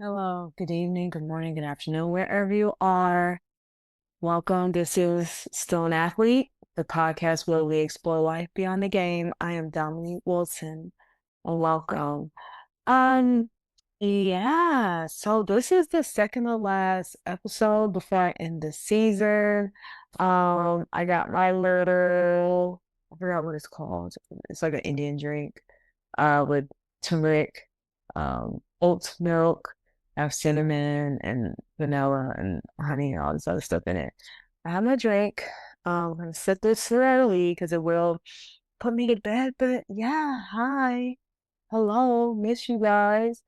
Hello, good evening, good morning, good afternoon, wherever you are. Welcome. This is Still an Athlete, the podcast where we explore life beyond the game. I am Dominique Wilson, and welcome. Um, so this is the second to last episode before I end the season. I got my little, I forgot what it's called. It's like an Indian drink, with turmeric, oat milk, have cinnamon and vanilla and honey and all this other stuff in it. I have my drink. I'm gonna set this early because it will put me to bed. But yeah, hi, hello, miss you guys.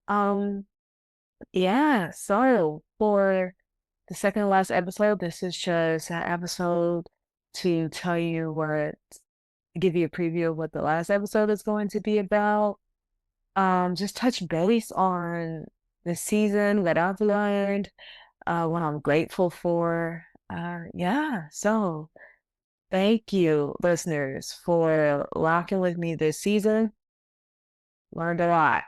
Um, yeah, so for the second to last episode, this is just an episode to tell you what, give you a preview of what the last episode is going to be about. Just touch base on the season, what I've learned, what I'm grateful for. Yeah, so thank you, listeners, for rocking with me this season. Learned a lot.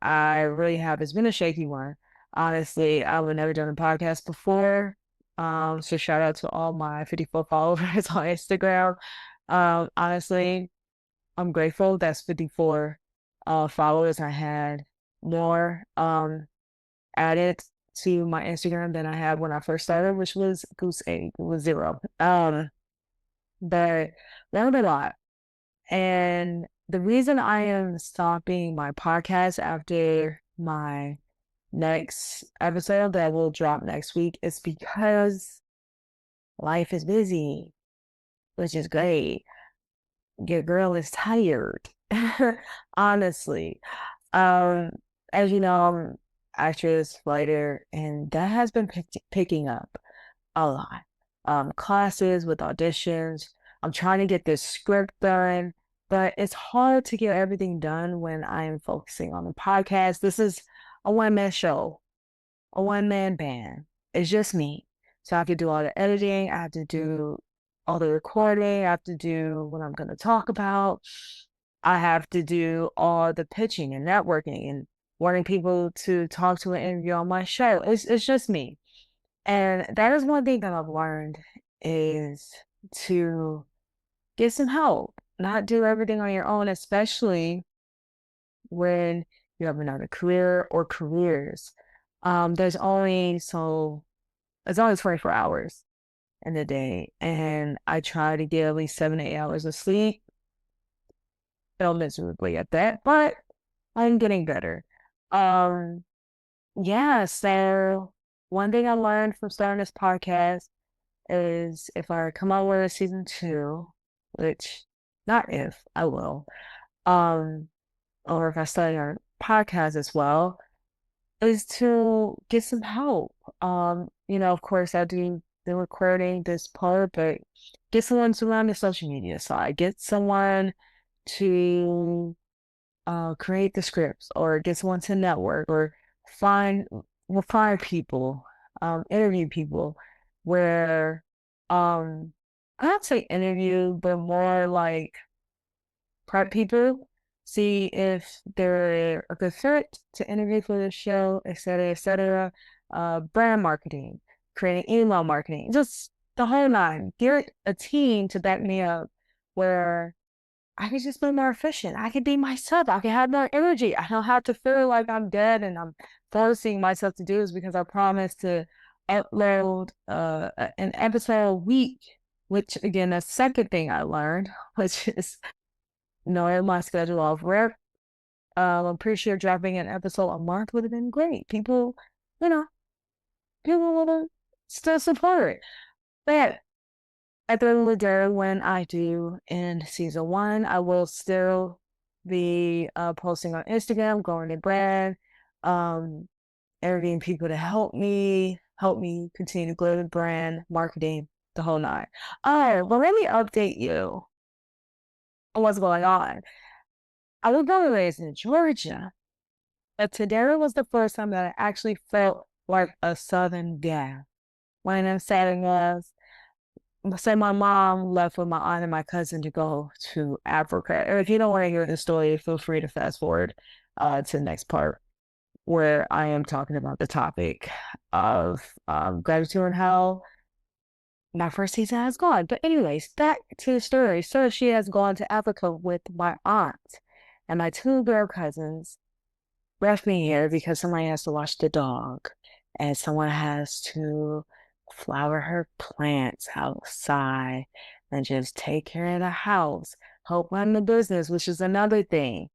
I really have. It's been a shaky one. Honestly, I've never done a podcast before. So shout out to all my 54 followers on Instagram. Honestly, I'm grateful that's 54 followers. I had more added to my Instagram than I had when I first started, which was goose egg. It was zero. But learned a lot. And the reason I am stopping my podcast after my next episode that will drop next week is because life is busy, which is great. Your girl is tired. Honestly. Um, as you know, I'm actress, writer, and that has been picking up a lot. Classes with auditions. I'm trying to get this script done, but it's hard to get everything done when I am focusing on the podcast. This is a one-man show, a one-man band. It's just me. So I have to do all the editing, I have to do all the recording, I have to do what I'm going to talk about. I have to do all the pitching and networking and wanting people to talk to an interview on my show. It's just me. And that is one thing that I've learned is to get some help, not do everything on your own, especially when you have another career or careers. There's only so it's only 24 hours in the day, and I try to get at least 7 to 8 hours of sleep. Fail miserably at that, but I'm getting better. Um, yeah, so one thing I learned from starting this podcast is if I come out with a season two, which not if, I will, um, or if I start a podcast as well, is to get some help. Of course I do the recording this part, but get someone to run the social media side, get someone to create the scripts or get someone to network or find find people, interview people where I don't say interview, but more like prep people, see if they're a good fit to interview for the show, et cetera, et cetera. Brand marketing, creating email marketing, just the whole nine. Get a team to back me up where I could just be more efficient. I could be myself. I could have more energy. I don't have to feel like I'm dead and I'm forcing myself to do this because I promised to upload an episode a week, which again, the second thing I learned, which is knowing my schedule of work. I'm pretty sure dropping an episode a month would have been great. You know, people would have still support it. But at the end of the day, when I do in season one, I will still be posting on Instagram, growing the brand, um, interviewing people to help me continue to grow the brand, marketing, the whole nine. All right, well, let me update you on what's going on. I was born and raised in Georgia, but today was the first time that I actually felt like a Southern gal. When I'm saying was, say my mom left with my aunt and my cousin to go to Africa. Or if you don't want to hear the story, feel free to fast forward to the next part. where I am talking about the topic of gratitude and how my first season has gone. But anyways, back to the story. So she has gone to Africa with my aunt and my two girl cousins left me here because somebody has to watch the dog and someone has to flower her plants outside and just take care of the house, help run the business, which is another thing.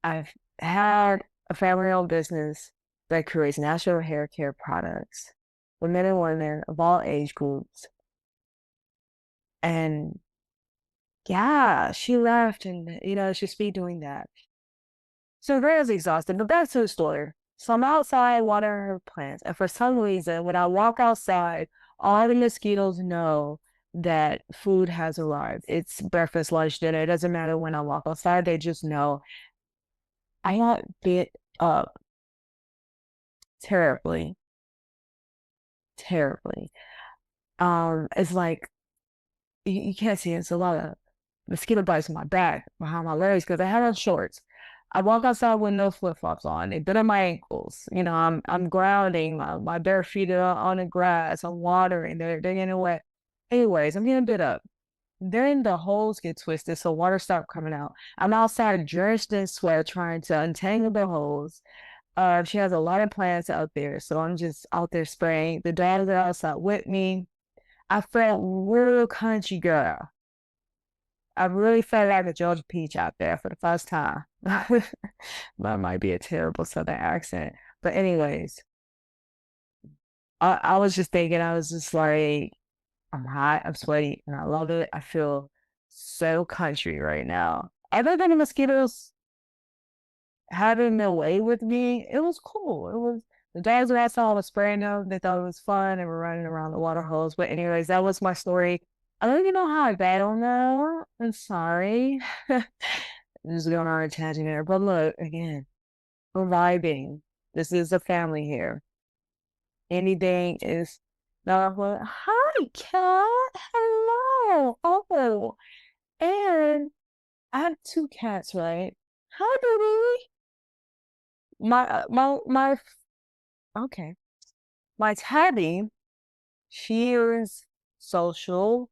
I've had a family-owned business that creates natural hair care products for men and women of all age groups. And yeah, she left and, she's be doing that. So very exhausted, but back to the story. So I'm outside watering her plants, and for some reason, when I walk outside, all the mosquitoes know that food has arrived. It's breakfast, lunch, dinner. It doesn't matter when I walk outside, they just know. I got bit up terribly, terribly. It's like you can't see it. It's a lot of mosquito bites on my back, behind my legs, because I had on shorts. I walk outside with no flip-flops on. They bit on my ankles. I'm grounding my bare feet are on the grass. I'm watering. They're getting wet. Anyways, I'm getting bit up. Then the holes get twisted, so water stopped coming out. I'm outside drenched in sweat trying to untangle the holes. She has a lot of plants out there, so I'm just out there spraying. The dogs are outside with me. I felt real country girl. I really felt like a Georgia peach out there for the first time. That might be a terrible Southern accent. But anyways, I was just thinking, I was just like, I'm hot, I'm sweaty, and I love it. I feel so country right now. Other than the mosquitoes having their way with me, it was cool. It was the dogs were outside, I was spraying them. They thought it was fun and were running around the water holes. But anyways, that was my story. I don't even know how I got on that. I'm sorry. Just going on a tangent there. But look, again, we're vibing. This is a family here. Anything is not what. Hi, cat. Hello. Oh, and I have two cats, right? Hi, baby. My. Okay. My tabby. She is social.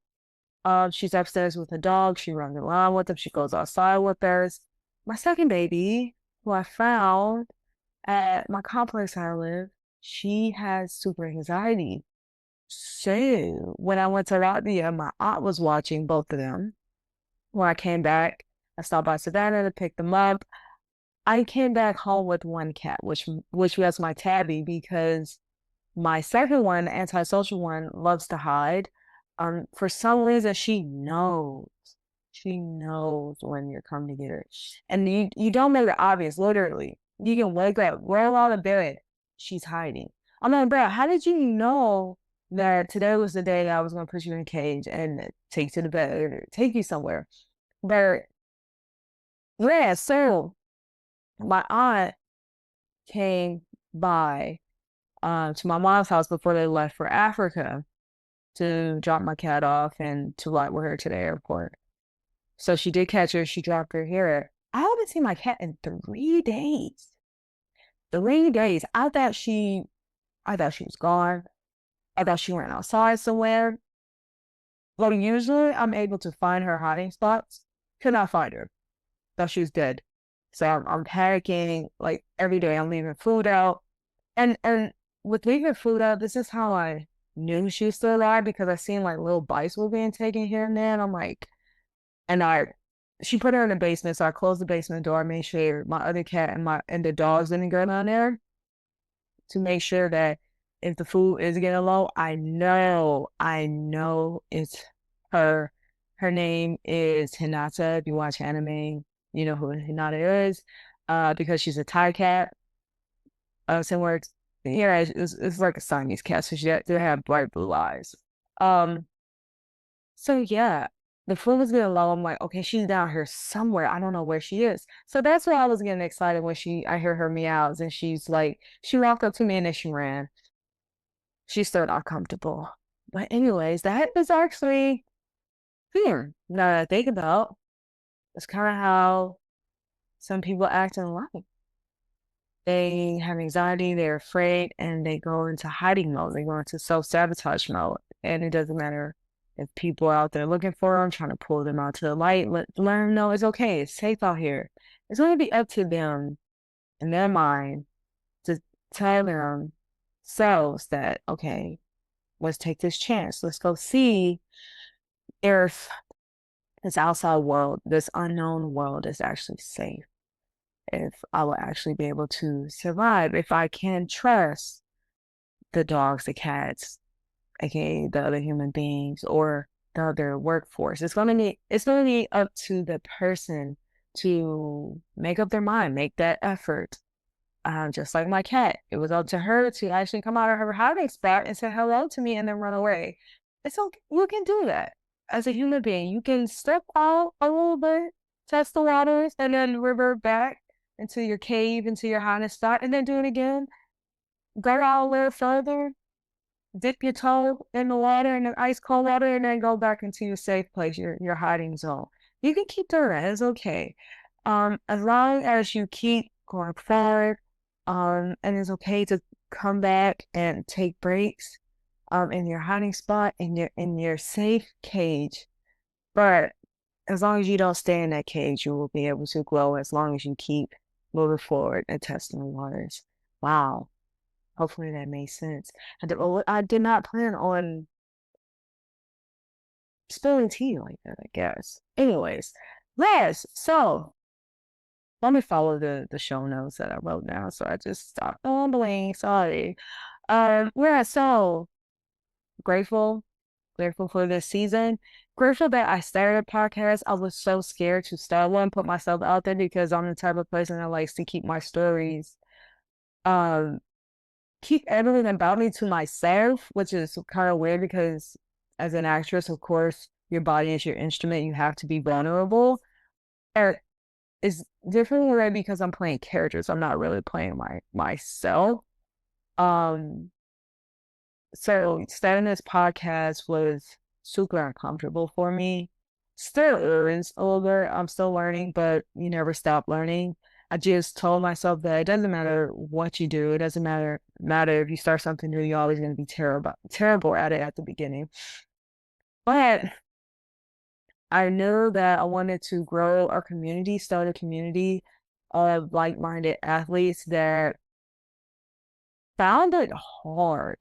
She's upstairs with the dog. She runs around with them. She goes outside with us. My second baby, who I found at my complex I live, she has super anxiety. So when I went to Latvia, my aunt was watching both of them. When I came back, I stopped by Savannah to pick them up. I came back home with one cat, which was my tabby, because my second one, the antisocial one, loves to hide. For some reason, she knows. She knows when you're coming to get her. And you don't make it obvious, literally. You can wake up, roll out of bed, she's hiding. I'm like, bro, how did you know that today was the day I was gonna put you in a cage and take you to the bed or take you somewhere? But yeah, so my aunt came by to my mom's house before they left for Africa to drop my cat off and to ride with her to the airport. So she did catch her. She dropped her here. I haven't seen my cat in 3 days. 3 days. I thought she was gone. I thought she went outside somewhere. Well, usually I'm able to find her hiding spots. Could not find her. Thought she was dead. So I'm panicking like every day. I'm leaving food out. And with leaving food out, this is how I knew she was still alive, because I seen like little bites were being taken here and there. And I'm like, and she put her in the basement, so I closed the basement door, made sure my other cat and the dogs didn't go down there, to make sure that if the food is getting low, I know it's her. Her name is Hinata. If you watch anime, you know who Hinata is, because she's a Thai cat. Similar, yeah, it's like a Siamese cat, so they have bright blue eyes. Um, so yeah, the food was getting low. I'm like, okay, she's down here somewhere. I don't know where she is. So that's why I was getting excited when I hear her meows, and she walked up to me and then she ran. She's still not comfortable. But anyways, that is actually here. Now that I think about, it's kind of how some people act in life. they have anxiety, they're afraid, and they go into hiding mode. They go into self-sabotage mode. And it doesn't matter if people are out there looking for them, trying to pull them out to the light, let them know it's okay, it's safe out here. It's going to be up to them in their mind to tell themselves that, okay, let's take this chance. Let's go see if this outside world, this unknown world is actually safe. If I will actually be able to survive, if I can trust the dogs, the cats, aka the other human beings or the other workforce. It's gonna be up to the person to make up their mind, make that effort. Just like my cat, it was up to her to actually come out of her hiding spot and say hello to me and then run away. It's okay. You can do that as a human being. You can step out a little bit, test the waters, and then revert back into your cave, into your hiding spot, and then do it again. Go out a little further, dip your toe in the water, in the ice cold water, and then go back into your safe place, your hiding zone. You can keep doing that. It's okay. As long as you keep going forward, and it's okay to come back and take breaks, in your hiding spot, in your safe cage. But as long as you don't stay in that cage, you will be able to grow as long as you keep moving forward and testing the waters. Wow. Hopefully that made sense. I did not plan on spilling tea like that, I guess. Anyways, so let me follow the show notes that I wrote down. So I just stopped fumbling. Sorry. Yeah, so grateful, grateful for this season. Grateful that I started a podcast. I was so scared to start one, put myself out there because I'm the type of person that likes to keep my stories um keep everything about me to myself, which is kind of weird because as an actress, of course, your body is your instrument. You have to be vulnerable. And it's different right because I'm playing characters. I'm not really playing myself. Um, so starting this podcast was super uncomfortable for me. Still is a little bit. I'm still learning, but you never stop learning. I just told myself that it doesn't matter what you do. It doesn't matter if you start something new, you're always going to be terrible at it at the beginning. But I knew that I wanted to grow our community, start a community of like-minded athletes that found it hard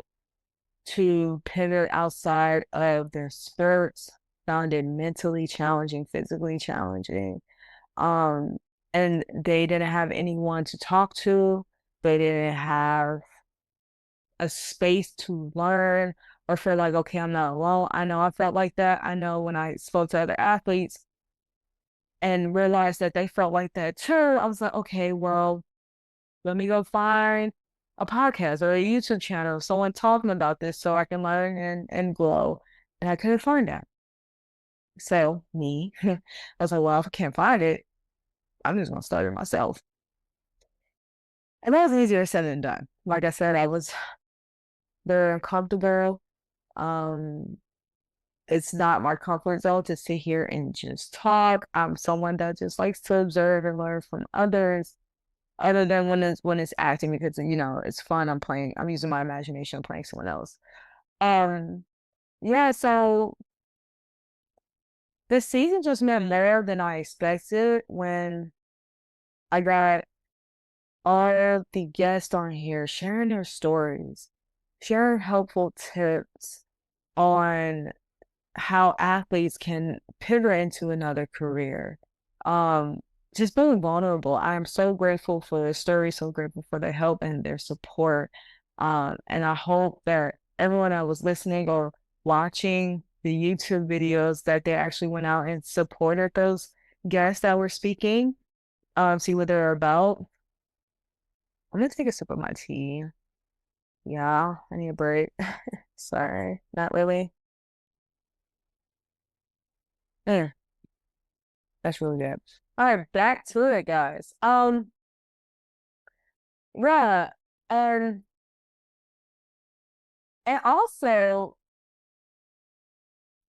to pivot outside of their spirits, found it mentally challenging, physically challenging. Um, and they didn't have anyone to talk to. They didn't have a space to learn or feel like, okay, I'm not alone. I know I felt like that. I know when I spoke to other athletes and realized that they felt like that too, I was like, okay, well, let me go find a podcast or a YouTube channel, someone talking about this so I can learn and grow. And I couldn't find that. So me, I was like, well, if I can't find it, I'm just gonna start it myself. And that was easier said than done. Like I said, I was very uncomfortable. Um, it's not my comfort zone to sit here and just talk. I'm someone that just likes to observe and learn from others, other than when it's acting because it's fun. I'm using my imagination, playing someone else. Um, yeah, so this season just went better than I expected when I got all the guests on here sharing their stories, sharing helpful tips on how athletes can pivot into another career. Um, just being vulnerable. I am so grateful for their story, so grateful for their help and their support. And I hope that everyone that was listening or watching the YouTube videos that they actually went out and supported those guests that were speaking, see what they're about. I'm gonna take a sip of my tea. Yeah, I need a break. Sorry, not really. Mm, that's really good. All right, back to it, guys. Yeah, and and also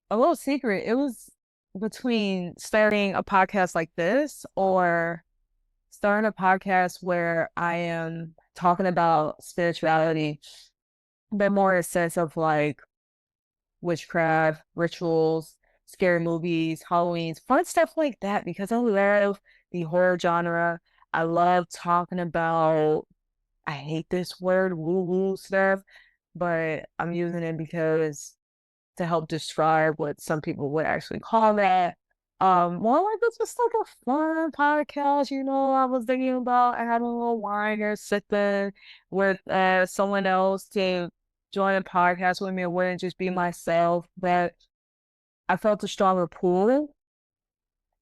a little secret, it was between starting a podcast like this or starting a podcast where I am talking about spirituality, but more in a sense of like witchcraft, rituals, scary movies, Halloween's, fun stuff like that, because I love the horror genre. I love talking about, I hate this word, woo-woo stuff, but I'm using it because to help describe what some people would actually call that. More like it's just like a fun podcast, I was thinking about having a little wine or sipping with someone else to join a podcast with me. It wouldn't just be myself, but I felt a stronger pull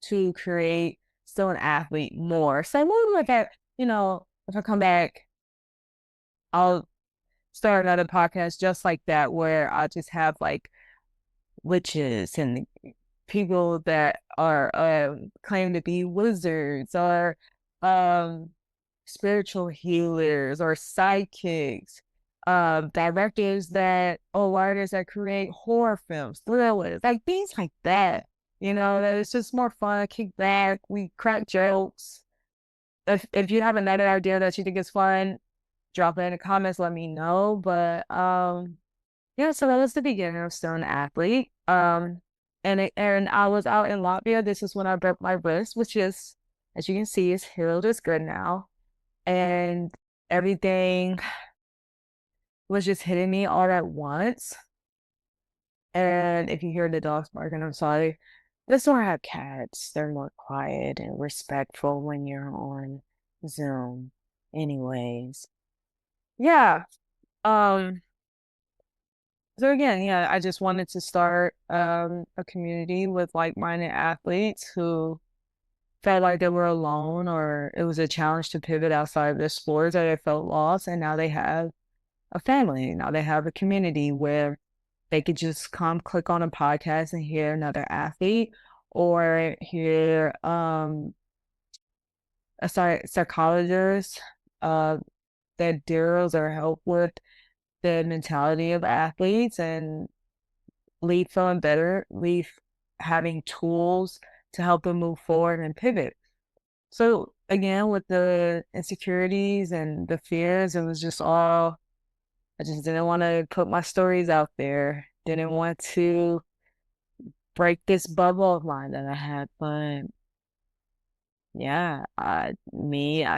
to create still an athlete more. So maybe like that, if I come back, I'll start another podcast just like that where I just have like witches and people that are claim to be wizards or um spiritual healers or psychics, directors that or writers that create horror films, thrillers, like things like that. That it's just more fun, kick back, we crack jokes. If you have another idea that you think is fun, drop it in the comments, let me know. But yeah, so that was the beginning of still an athlete. And I was out in Latvia. This is when I broke my wrist, which is, as you can see, is healed. It's good now. And everything was just hitting me all at once. And if you hear the dogs barking, I'm sorry. This one I have cats. They're more quiet and respectful when you're on Zoom. Anyways, yeah. Um, So again, yeah, I just wanted to start a community with like-minded athletes who felt like they were alone or it was a challenge to pivot outside of their sports or they felt lost, and now they have a family. Now they have a community where they could just come click on a podcast and hear another athlete or hear a psychologist that deals or help with the mentality of athletes and leave feeling better, leave having tools to help them move forward and pivot. So again, with the insecurities and the fears, it was just all, I just didn't want to put my stories out there. Didn't want to break this bubble of mine that I had. But yeah, I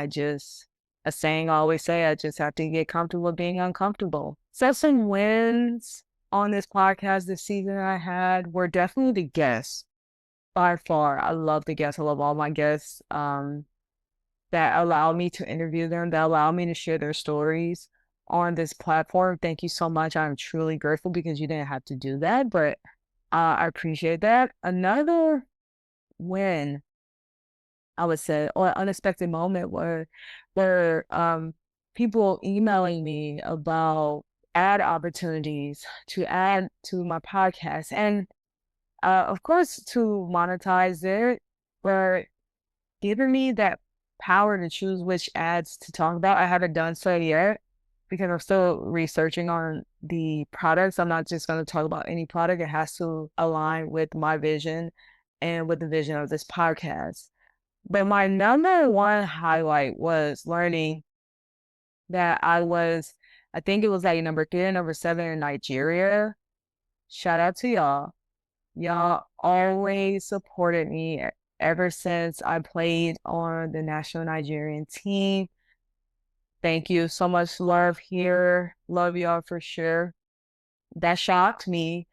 just, a saying I always say, I just have to get comfortable being uncomfortable. So some wins on this podcast this season I had were definitely the guests. By far, I love the guests. I love all my guests that allow me to interview them, that allow me to share their stories on this platform. Thank you so much. I'm truly grateful because you didn't have to do that, but I appreciate that. Another win, I would say, or unexpected moment were people emailing me about ad opportunities to add to my podcast. And of course, to monetize it, but giving me that power to choose which ads to talk about. I haven't done so yet because I'm still researching on the products. I'm not just going to talk about any product. It has to align with my vision and with the vision of this podcast. But my number one highlight was learning that I think it was like number 3 and number 7 in Nigeria. Shout out to y'all. Y'all always supported me ever since I played on the national Nigerian team. Thank you so much. Love here. Love y'all for sure. That shocked me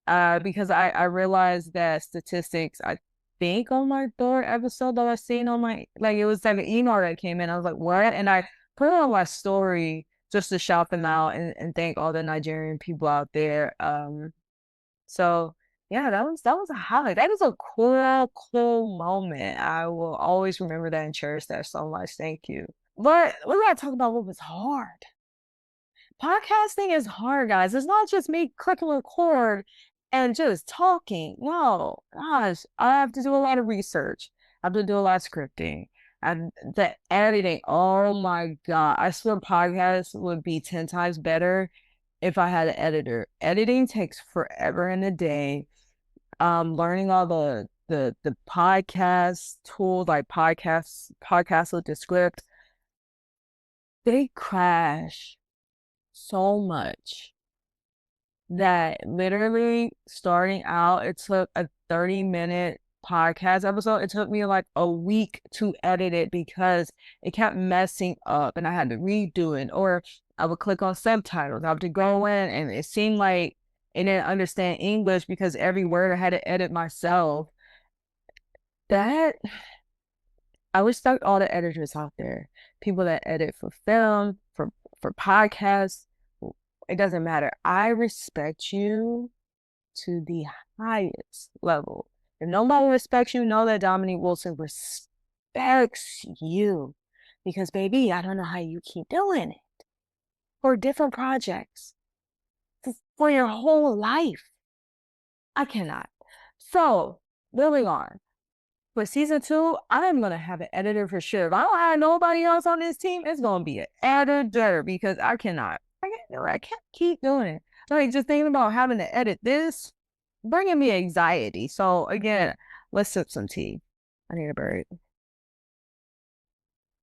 because I realized that statistics, I think on my 3rd episode that I seen on my, like it was like an email that came in. I was like, what? And I put it on my story just to shout them out and thank all the Nigerian people out there. So yeah, that was a highlight. That is a cool moment. I will always remember that and cherish that so much. Thank you. But we gotta talk about what was hard. Podcasting is hard, guys. It's not just me clicking record and just talking. No, gosh, I have to do a lot of research. I have to do a lot of scripting. And the editing, oh my God. I swear podcasts would be 10 times better if I had an editor. Editing takes forever in a day. Learning all the the podcast tools like podcast with the script, they crash so much that literally starting out, it took a 30-minute podcast episode. It took me like a week to edit it because it kept messing up and I had to redo it. Or I would click on subtitles. I would have to go in and it seemed like it didn't understand English because every word I had to edit myself. That I respect all the editors out there, people that edit for film, for podcasts. It doesn't matter. I respect you to the highest level. If nobody respects you, know that Dominique Wilson respects you. Because, baby, I don't know how you keep doing it for different projects for your whole life. I cannot. So, moving on. For season 2, I'm going to have an editor for sure. If I don't have nobody else on this team, it's going to be an editor because I cannot. I can't keep doing it. Like, just thinking about having to edit this, bringing me anxiety. So, again, let's sip some tea. I need a break.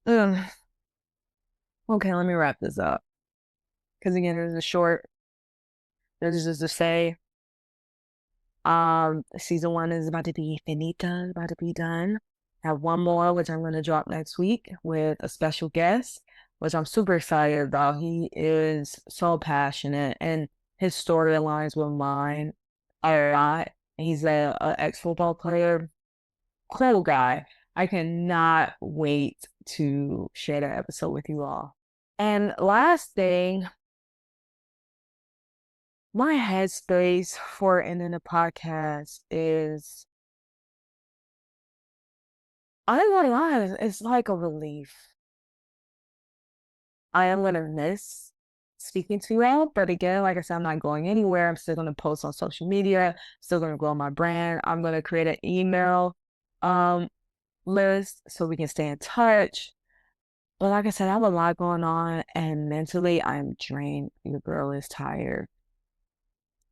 Okay, let me wrap this up. Because, again, there's just to say, season 1 is about to be finita, about to be done. I have one more, which I'm going to drop next week with a special guest, which I'm super excited about. He is so passionate and his story aligns with mine a lot. He's a ex-football player, cool guy. I cannot wait to share that episode with you all. And last thing, my headspace for ending the podcast is, I don't want to lie, it's like a relief. I am going to miss speaking to you all, but again, like I said, I'm not going anywhere. I'm still going to post on social media, still going to grow my brand. I'm going to create an email list so we can stay in touch. But like I said, I have a lot going on and mentally I'm drained. Your girl is tired.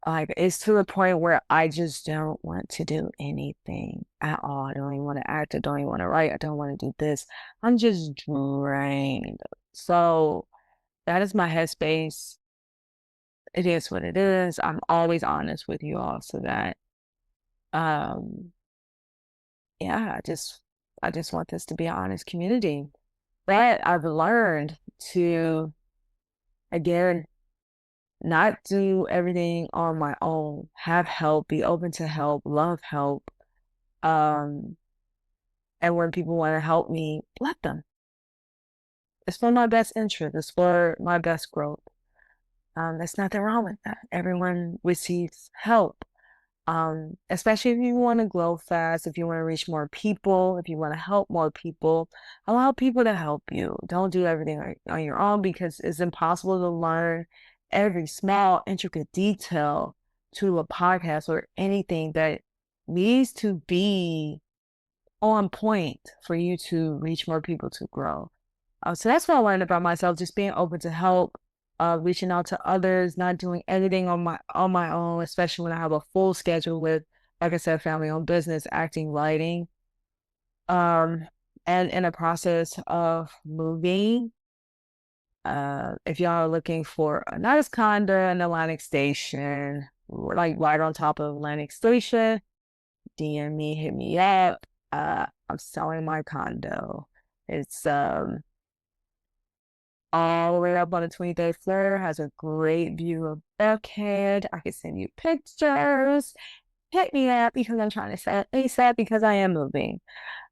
Like, it's to the point where I just don't want to do anything at all. I don't even want to act. I don't even want to write. I don't want to do this. I'm just drained. So that is my headspace. It is what it is. I'm always honest with you all so that, um, yeah, I just want this to be an honest community. But I've learned to, again, not do everything on my own, have help, be open to help, love help. Um, and when people want to help me, let them. It's for my best interest. It's for my best growth. There's nothing wrong with that. Everyone receives help. Especially if you want to grow fast, if you want to reach more people, if you want to help more people, allow people to help you. Don't do everything on your own because it's impossible to learn every small, intricate detail to a podcast or anything that needs to be on point for you to reach more people to grow. So that's what I learned about myself, just being open to help, reaching out to others, not doing anything on my own, especially when I have a full schedule with, like I said, family-owned business, acting, writing. And in the process of moving, if y'all are looking for a nice condo in Atlantic Station, like right on top of Atlantic Station, DM me, hit me up. I'm selling my condo. It's all the way up on the 23rd floor, has a great view of Buckhead. I can send you pictures. Hit me up because I'm trying to sell ASAP because I am moving.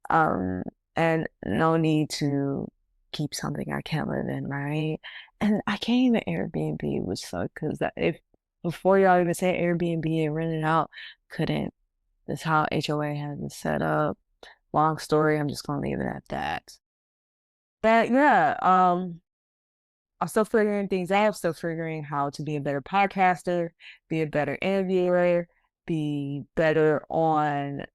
And no need to keep something I can't live in, right? And I can't even Airbnb, which sucks because if before y'all even say Airbnb and rent it out, couldn't. That's how HOA has it set up. Long story, I'm just gonna leave it at that. But yeah, I'm still figuring things out, still figuring how to be a better podcaster, be a better interviewer, be better on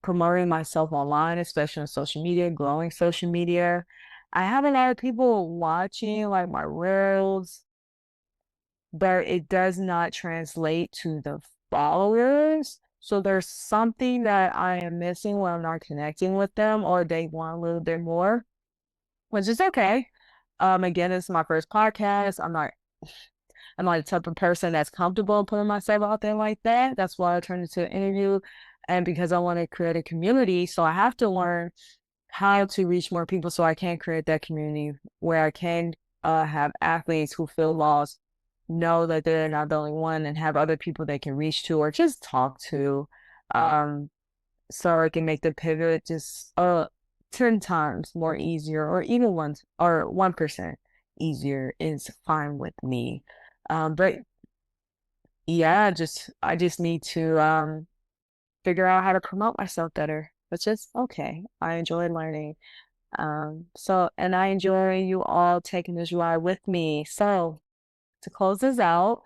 promoting myself online, especially on social media, growing social media. I have a lot of people watching like my reels, but it does not translate to the followers. So there's something that I am missing when I'm not connecting with them, or they want a little bit more, which is okay. Again, it's my first podcast. I'm not the type of person that's comfortable putting myself out there like that. That's why I turned into an interview. And because I want to create a community, so I have to learn how to reach more people so I can create that community where I can have athletes who feel lost, know that they're not the only one, and have other people they can reach to or just talk to. Um, so I can make the pivot just 10 times more easier, or even 1% easier is fine with me. But yeah, I just need to figure out how to promote myself better, which is okay. I enjoy learning. And I enjoy you all taking this ride with me. So to close this out,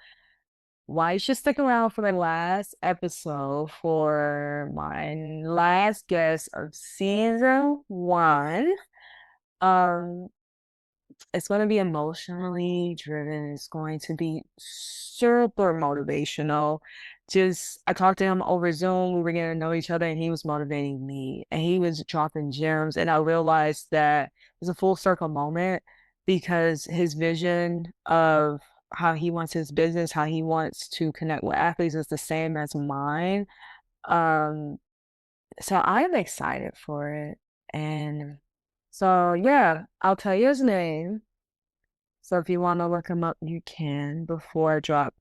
why you should stick around for the last episode for my last guest of season 1. Um, it's going to be emotionally driven. It's going to be super motivational. Just, I talked to him over Zoom. We were getting to know each other, and he was motivating me, and he was dropping gems. And I realized that it's a full circle moment because his vision of how he wants his business, how he wants to connect with athletes is the same as mine. Um, so I'm excited for it. And so, yeah, I'll tell you his name. So if you want to look him up, you can before I drop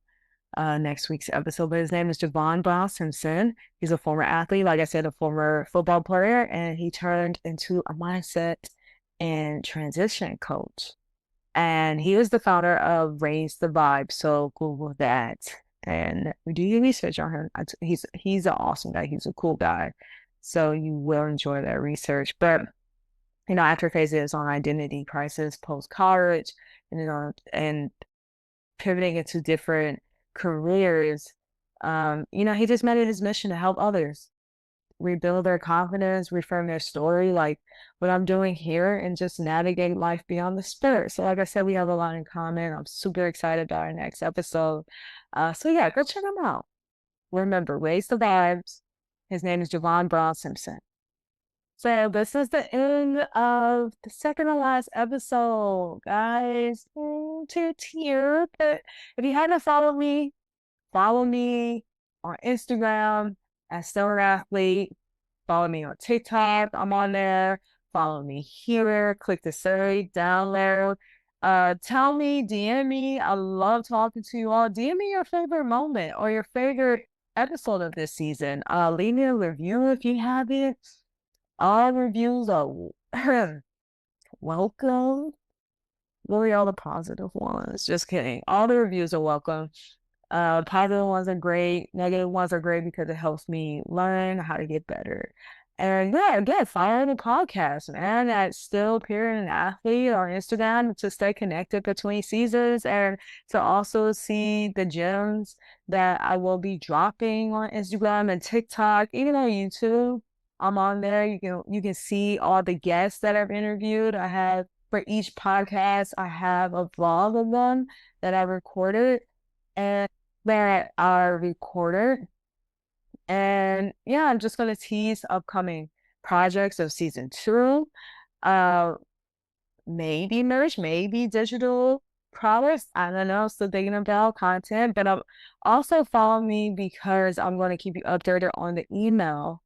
next week's episode. But his name is Javon Brown Simpson. He's a former athlete, like I said, a former football player, and he turned into a mindset and transition coach. And he was the founder of Raise the Vibe. So Google that and do your research on him. He's an awesome guy. He's a cool guy. So you will enjoy that research. But after phases on identity crisis post college, and pivoting into different careers, he just made it his mission to help others rebuild their confidence, reframe their story, like what I'm doing here, and just navigate life beyond the spirit. So, like I said, we have a lot in common. I'm super excited about our next episode. So yeah, go check him out. Remember, Raise the Vibes. His name is Javon Brown Simpson. So this is the end of the second to last episode, guys. Tear. But if you hadn't followed me, follow me on Instagram at Stellar Athlete. Follow me on TikTok. I'm on there. Follow me here. Click the survey down there. Tell me, DM me. I love talking to you all. DM me your favorite moment or your favorite episode of this season. Leave me a review if you have it. All reviews are welcome. Really, all the positive ones. Just kidding. All the reviews are welcome. Positive ones are great. Negative ones are great because it helps me learn how to get better. And yeah, again, follow the podcast, man, at Still Period Athlete on Instagram to stay connected between seasons and to also see the gems that I will be dropping on Instagram and TikTok, even on YouTube. I'm on there. You can see all the guests that I've interviewed. I have for each podcast, I have a vlog of them that I recorded and that are recorded. And yeah, I'm just gonna tease upcoming projects of season 2. Uh, maybe merch, maybe digital products. I don't know. Still thinking about content, but also follow me because I'm going to keep you updated on the email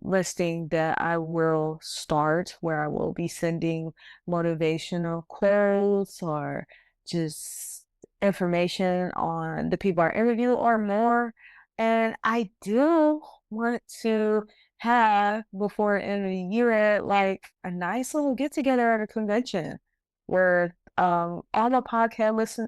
listing that I will start, where I will be sending motivational quotes or just information on the people I interview or more. And I do want to have before the end of the year, like a nice little get together at a convention where all my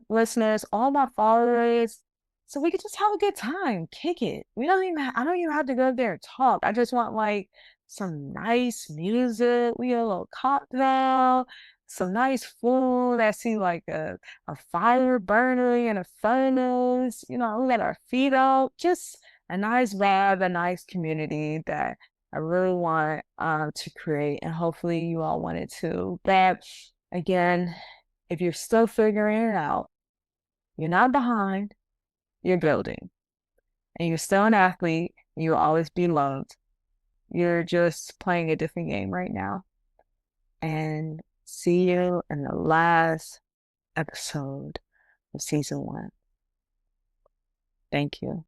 listeners, all my followers, so we could just have a good time, kick it. I don't even have to go there and talk. I just want like some nice music. We get a little cocktail, some nice food. I see like a fire burning and a furnace, we let our feet out. Just a nice vibe, a nice community that I really want to create, and hopefully you all want it too. But again, if you're still figuring it out, you're not behind, you're building, and you're still an athlete, You'll always be loved. You're just playing a different game right now. And see you in the last episode of season 1. Thank you.